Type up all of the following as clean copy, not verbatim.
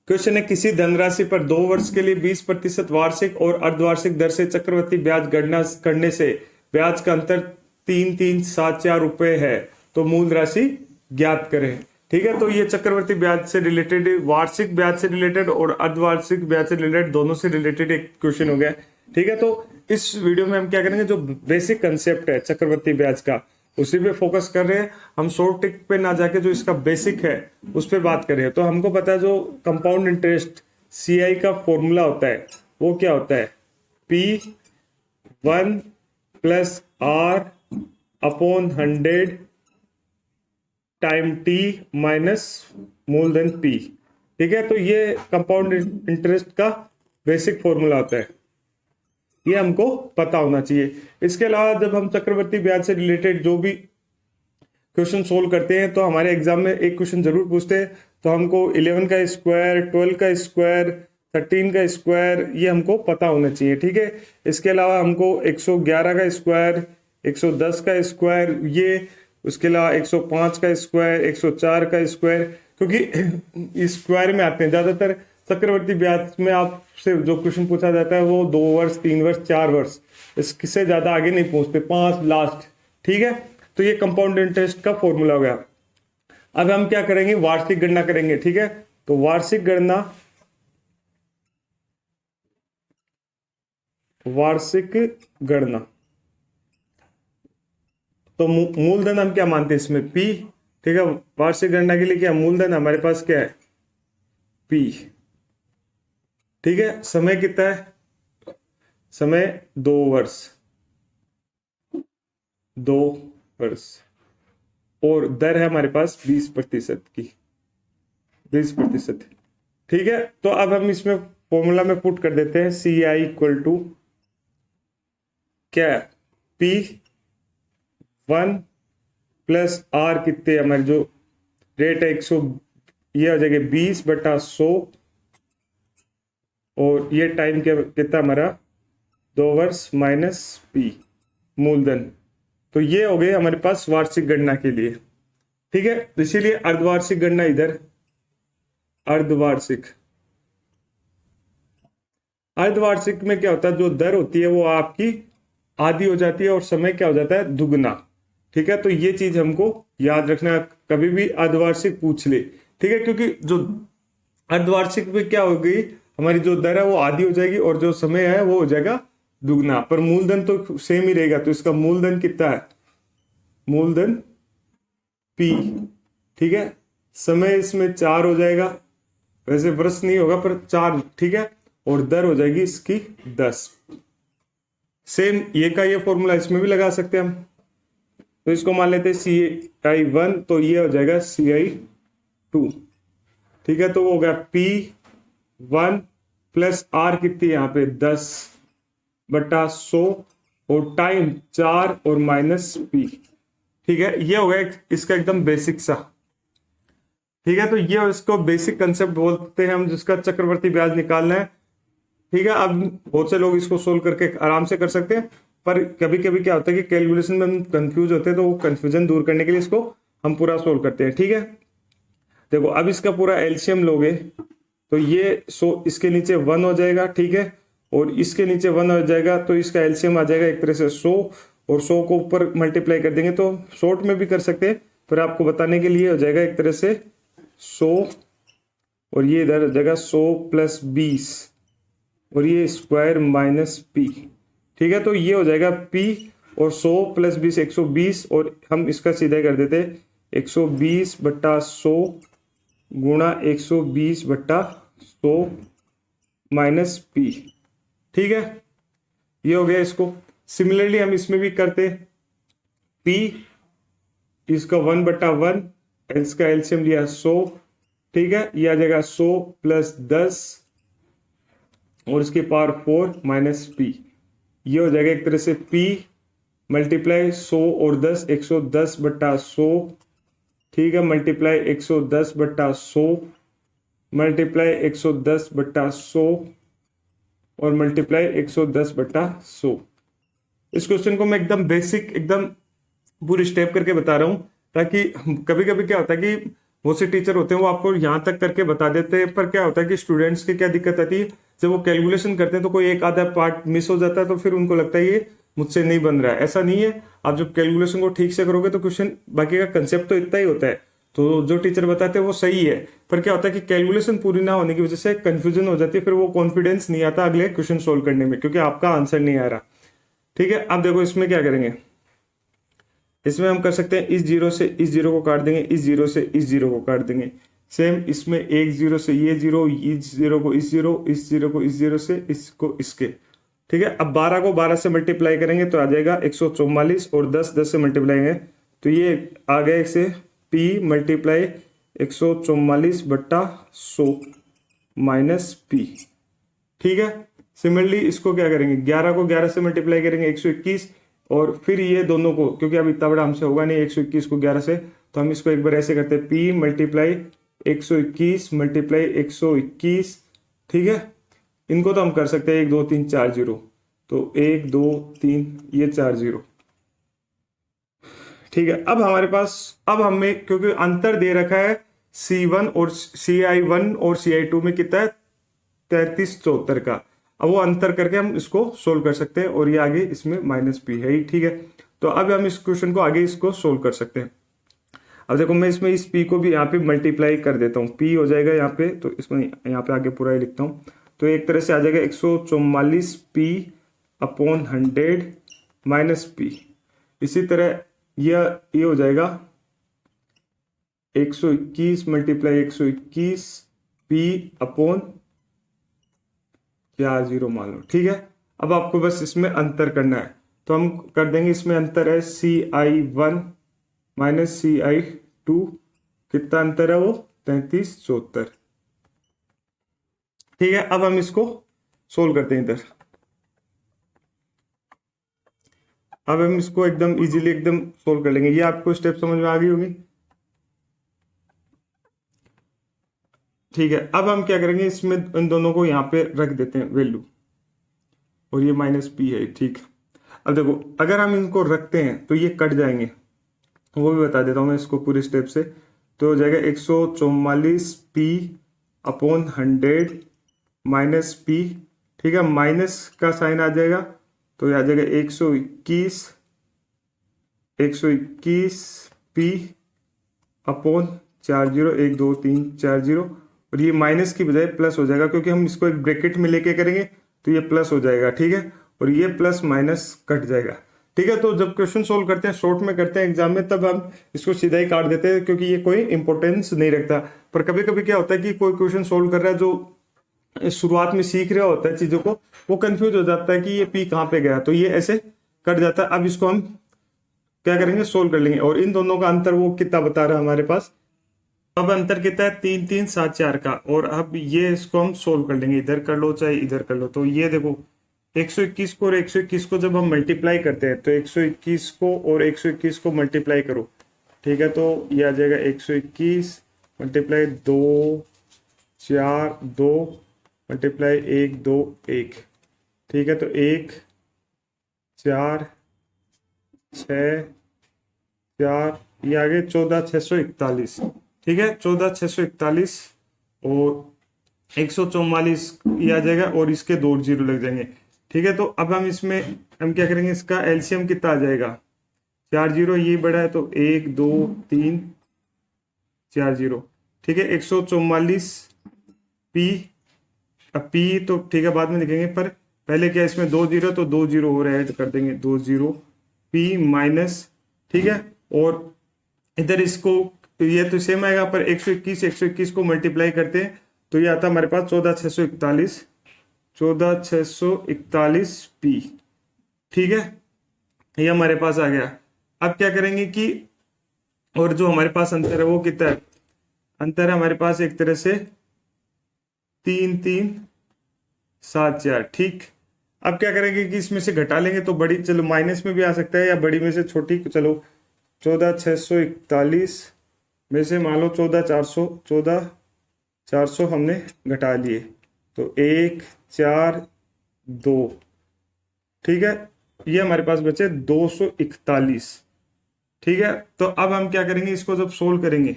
Question है किसी धनराशि पर 2 वर्ष के लिए 20% वार्षिक और अर्धवार्षिक दर से चक्रवृद्धि ब्याज गणना करने से ब्याज का अंतर 3374 रुपए है, तो मूल राशि ज्ञात करें। ठीक है, तो ये चक्रवृद्धि ब्याज से रिलेटेड, वार्षिक ब्याज से रिलेटेड और अर्धवार्षिक ब्याज से रिलेटेड, दोनों से रिलेटेड एक क्वेश्चन हो गया। ठीक है, तो इस वीडियो में हम क्या करेंगे, जो बेसिक कंसेप्ट है चक्रवृद्धि ब्याज का उसी पे फोकस कर रहे हैं हम। शॉर्ट ट्रिक पे ना जाके जो इसका बेसिक है उस पे बात कर रहे हैं। तो हमको पता है जो कंपाउंड इंटरेस्ट CI का फॉर्मूला होता है वो क्या होता है, P1 plus R upon 100 time T minus मूलधन P। ठीक है, तो ये कंपाउंड इंटरेस्ट का बेसिक फॉर्मूला होता है, ये हमको पता होना चाहिए। इसके अलावा जब हम चक्रवृद्धि ब्याज से रिलेटेड जो भी क्वेश्चन सोल्व करते हैं तो हमारे एग्जाम में एक क्वेश्चन जरूर पूछते हैं, तो हमको 11 का स्क्वायर, 12 का स्क्वायर, 13 का स्क्वायर ये हमको पता होना चाहिए। ठीक है, इसके अलावा हमको 111 का स्क्वायर, 110 का स्क्वायर, ये उसके अलावा 105 का स्क्वायर, 104 का स्क्वायर, क्योंकि स्क्वायर में आते हैं ज्यादातर। चक्रवृद्धि ब्याज में आपसे जो क्वेश्चन पूछा जाता है वो 2 वर्ष, 3 वर्ष, 4 वर्ष, इससे ज्यादा आगे नहीं पहुंचते, 5 लास्ट। ठीक है, तो ये कंपाउंड इंटरेस्ट का फॉर्मूला हो गया। अब हम क्या करेंगे, वार्षिक गणना करेंगे। ठीक है, तो वार्षिक गणना तो मूलधन हम क्या मानते हैं इसमें, P। ठीक है, वार्षिक गणना के लिए क्या मूलधन हमारे पास क्या है, P। ठीक है, समय कितना है, समय 2 वर्ष, 2 वर्ष, और दर है हमारे पास 20% की, 20%। ठीक है, तो अब हम इसमें फॉर्मूला में पुट कर देते हैं CI इक्वल टू क्या है, P1 प्लस R कितने, हमारी जो रेट है 100, ये हो जाएगा 20/100, और ये टाइम कितना हमारा 2 वर्ष माइनस P मूलधन। तो ये हो गए हमारे पास वार्षिक गणना के लिए। ठीक है, तो इसीलिए अर्धवार्षिक गणना इधर, अर्धवार्षिक में क्या होता है, जो दर होती है वो आपकी आधी हो जाती है और समय क्या हो जाता है, दुगना। ठीक है, तो ये चीज हमको याद रखना, कभी भी अर्धवार्षिक पूछ ले। ठीक है, क्योंकि जो अर्धवार्षिक में क्या होगी, हमारी जो दर है वो आधी हो जाएगी और जो समय है वो हो जाएगा दुगना, पर मूलधन तो सेम ही रहेगा। तो इसका मूलधन कितना है, मूलधन P। ठीक है, समय इसमें 4 हो जाएगा, वैसे वर्ष नहीं होगा पर 4। ठीक है, और दर हो जाएगी इसकी 10। सेम ये का ये फॉर्मूला इसमें भी लगा सकते हैं हम। तो इसको मान लेते हैं CI1, तो ये हो जाएगा CI2। ठीक है, तो वो हो गया P1 प्लस R कितनी है यहाँ पे 10/100, और टाइम 4 और माइनस P। ठीक है, ये हो गया इसका एकदम बेसिक सा। ठीक है, तो ये इसको बेसिक कंसेप्ट बोलते हैं हम, जिसका चक्रवृद्धि ब्याज निकालना है। ठीक है, अब बहुत से लोग इसको सोल्व करके आराम से कर सकते हैं, पर कभी कभी क्या होता है कि कैलकुलेशन में हम कंफ्यूज होते हैं, तो वो कंफ्यूजन दूर करने के लिए इसको हम पूरा सोल्व करते हैं। ठीक है, देखो अब इसका पूरा एलसीएम लोगे तो ये इसके नीचे 1 हो जाएगा। ठीक है, और इसके नीचे 1 हो जाएगा, तो इसका एलसीएम आ जाएगा एक तरह से 100, और 100 को ऊपर मल्टीप्लाई कर देंगे, तो शॉर्ट में भी कर सकते हैं, पर आपको बताने के लिए हो जाएगा एक तरह से 100, और ये इधर हो जाएगा 100 प्लस 20, और ये स्क्वायर माइनस P। ठीक है, तो ये हो जाएगा P, और 100 प्लस 20 120, और हम इसका सीधा कर देते 120/100 गुणा 120/100 माइनस P। ठीक है, ये हो गया। इसको सिमिलरली हम इसमें भी करते, P इसका 1/1, इसका एलसीएम लिया 100। ठीक है, ये आ जाएगा 100 प्लस 10 और इसके पावर 4 माइनस P। ये हो जाएगा एक तरह से P मल्टीप्लाई 100 और 10, 110/100। ठीक है, मल्टीप्लाई 110/100 मल्टीप्लाई 110/100 और मल्टीप्लाई 110/100। इस क्वेश्चन को मैं एकदम बेसिक, एकदम पूरी स्टेप करके बता रहा हूं, ताकि कभी कभी क्या होता है कि बहुत से टीचर होते हैं वो आपको यहाँ तक करके बता देते हैं, पर क्या होता है कि स्टूडेंट्स की क्या दिक्कत आती है, जब वो कैलकुलेशन करते हैं तो कोई एक आधा पार्ट मिस हो जाता है, तो फिर उनको लगता है ये मुझसे नहीं बन रहा है। ऐसा नहीं है, आप जब कैलकुलेशन को ठीक से करोगे तो क्वेश्चन, बाकी का कंसेप्ट तो इतना ही होता है, तो जो टीचर बताते हैं वो सही है, पर क्या होता है कि कैलकुलेशन पूरी ना होने की वजह से कंफ्यूजन हो जाती है, फिर वो कॉन्फिडेंस नहीं आता अगले क्वेश्चन सोल्व करने में, क्योंकि आपका आंसर नहीं आ रहा। ठीक है, अब देखो इसमें क्या करेंगे, इसमें हम कर सकते हैं इस जीरो से इस जीरो को काट देंगे, इस जीरो से इस जीरो को काट देंगे। सेम इसमें एक जीरो से ये जीरो, इस जीरो को इस जीरो, इस जीरो को इस जीरो से, इसको इसके। ठीक है, अब 12 को 12 से मल्टीप्लाई करेंगे तो आ जाएगा 144, और 10 10 से मल्टीप्लाई करेंगे तो ये आ गया इससे p मल्टीप्लाई 144/100 माइनस p। ठीक है, सिमिलरली इसको क्या करेंगे, 11 को 11 से मल्टीप्लाई करेंगे 121, और फिर ये दोनों को, क्योंकि अब इतना बड़ा हमसे होगा नहीं 121 को 11 से, तो हम इसको एक बार ऐसे करते हैं p मल्टीप्लाई 121 मल्टीप्लाई 121। ठीक है, इनको तो हम कर सकते हैं 1 2 3 4 0, तो 1 2 3 ये 4 0। ठीक है, अब हमारे पास, अब हमें क्योंकि अंतर दे रखा है C1 और CI1 और CI2 में कितना है 3374 का, अब वो अंतर करके हम इसको सोल्व कर सकते हैं, और ये आगे इसमें माइनस p है ही। ठीक है, तो अब हम इस क्वेश्चन को आगे इसको सोल्व कर सकते हैं। अब देखो मैं इसमें इस p को भी यहाँ पे मल्टीप्लाई कर देता हूँ, p हो जाएगा यहाँ पे, तो इसको यहाँ पे आगे पूरा ही लिखता हूँ, तो एक तरह से आ जाएगा 144p/100 माइनस p। इसी तरह ये हो जाएगा 121 मल्टीप्लाई 121 p/0 मान लो। ठीक है, अब आपको बस इसमें अंतर करना है, तो हम कर देंगे, इसमें अंतर है CI1 माइनस CI2, कितना अंतर है वो 3374। ठीक है, अब हम इसको सोल्व करते हैं इधर। अब हम इसको एकदम इजीली एकदम सोल्व कर लेंगे, ये आपको स्टेप समझ में आ गई होगी। ठीक है, अब हम क्या करेंगे, इसमें इन दोनों को यहाँ पे रख देते हैं वैल्यू, और ये माइनस p है। ठीक, अब देखो अगर हम इनको रखते हैं तो ये कट जाएंगे, वो भी बता देता हूँ मैं इसको पूरे स्टेप से। तो हो जाएगा 144p/100 माइनस p। ठीक है, माइनस का साइन आ जाएगा, तो ये आ जाएगा 121 p/40, 1 2 3 4 0, और ये माइनस की बजाय प्लस हो जाएगा, क्योंकि हम इसको एक ब्रैकेट में लेके करेंगे तो ये प्लस हो जाएगा। ठीक है, और ये प्लस माइनस कट जाएगा। ठीक है, तो जब क्वेश्चन सोल्व करते हैं, शॉर्ट में करते हैं एग्जाम में, तब हम इसको सीधा ही काट देते हैं, क्योंकि ये कोई इंपॉर्टेंस नहीं रखता। पर कभी कभी क्या होता है कि कोई क्वेश्चन सोल्व कर रहा है जो शुरुआत में सीख रहा होता है चीजों को, वो कंफ्यूज हो जाता है कि ये p कहाँ पे गया, तो ये ऐसे कट जाता है। अब इसको हम क्या करेंगे, सोल्व कर लेंगे, और इन दोनों का अंतर वो कितना बता रहा है हमारे पास, अब अंतर कितना है 3 3 7 4 का। और अब ये इसको हम सोल्व कर लेंगे, इधर कर लो चाहे इधर कर लो। तो ये देखो 121 को और 121 को जब हम मल्टीप्लाई करते हैं, तो 121 को और 121 को मल्टीप्लाई करो। ठीक है, तो ये आ जाएगा 121 मल्टीप्लाई 2 4 2 मल्टीप्लाई 1 2 1। ठीक है, तो 1 4 6 4, ये आ गए 14,641। ठीक है, 14,641 और 144 ये आ जाएगा, और इसके 2 जीरो लग जाएंगे। ठीक है, तो अब हम इसमें हम क्या करेंगे, इसका एलसीएम कितना आ जाएगा 4 जीरो, ये बड़ा है तो 1 2 3 4 जीरो। ठीक है, 144 p, अब p तो ठीक है बाद में लिखेंगे, पर पहले क्या इसमें 2 जीरो, तो 2 जीरो और ऐड कर देंगे, 2 जीरो p माइनस। ठीक है, और इधर इसको ये तो सेम आएगा, पर 121 को मल्टीप्लाई करते हैं तो ये आता है हमारे पास 14,641 p। ठीक है, ये हमारे पास आ गया। अब क्या करेंगे कि, और जो हमारे पास अंतर है वो कितना है, अंतर है हमारे पास एक तरह से 3 3 7 4। ठीक, अब क्या करेंगे कि इसमें से घटा लेंगे, तो बड़ी, चलो माइनस में भी आ सकता है या बड़ी में से छोटी, चलो 14,641 में से मान लो 14,400 हमने घटा लिए, तो 1 4 2। ठीक है, ये हमारे पास बचे 241। ठीक है, तो अब हम क्या करेंगे, इसको जब सोल्व करेंगे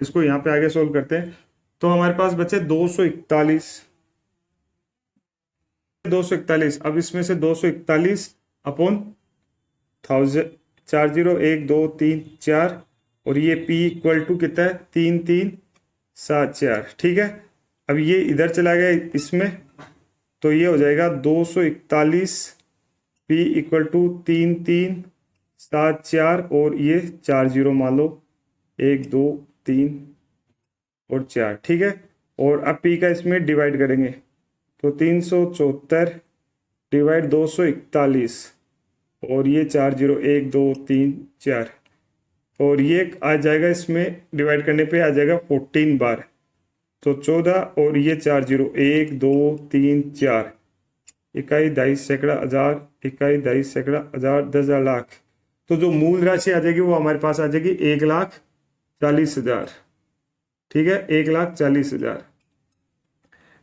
इसको यहाँ पे आगे सोल्व करते हैं। तो हमारे पास बचे 241। अब इसमें से 241 अपॉन 1000, 40 1 2 3 4, और ये p इक्वल टू कितना है 3 3 7 4। ठीक है, अब ये इधर चला गया इसमें, तो ये हो जाएगा 241 p इक्वल टू 3 3 7 4, और ये 4 0 मान लो 1 2 3 और 4। ठीक है, और अब p का इसमें डिवाइड करेंगे, तो 374 डिवाइड 241, और ये 4 0 1 2 3 4, और ये आ जाएगा इसमें डिवाइड करने पे आ जाएगा 14 बार, तो 14, और ये 4 0 1 2 3 4, इकाई दहाई सैकड़ा हजार, इकाई दहाई सैकड़ा हजार, 10,000 लाख। तो जो मूल राशि आ जाएगी वो हमारे पास आ जाएगी 1,40,000। ठीक है, 1,40,000।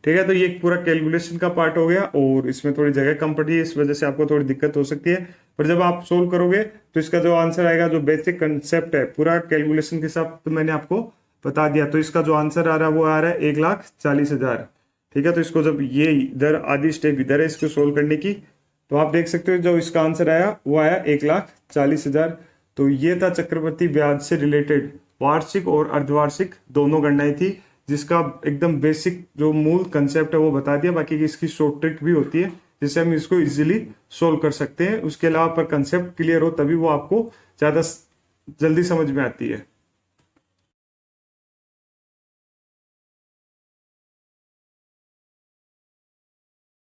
ठीक है, तो ये पूरा कैलकुलेशन का पार्ट हो गया, और इसमें थोड़ी जगह कम पड़ी है, इस वजह से आपको थोड़ी दिक्कत हो सकती है, पर जब आप सोल्व करोगे तो इसका जो आंसर आएगा, जो बेसिक कंसेप्ट है पूरा कैलकुलेशन के साथ तो मैंने आपको बता दिया, तो इसका जो आंसर आ रहा है वो आ रहा है 1,40,000। ठीक है, तो इसको जब ये इधर आधी स्टेप इधर है इसको सोल्व करने की, तो आप देख सकते हो जो इसका आंसर आया वो आया 1,40,000। तो ये था चक्रवृद्धि ब्याज से रिलेटेड वार्षिक और अर्धवार्षिक दोनों गणनाएं थी, जिसका एकदम बेसिक जो मूल कंसेप्ट है वो बता दिया। बाकी की इसकी शॉर्ट ट्रिक भी होती है जिससे हम इसको इजीली सोल्व कर सकते हैं। उसके अलावा पर कंसेप्ट क्लियर हो तभी वो आपको ज्यादा जल्दी समझ में आती है।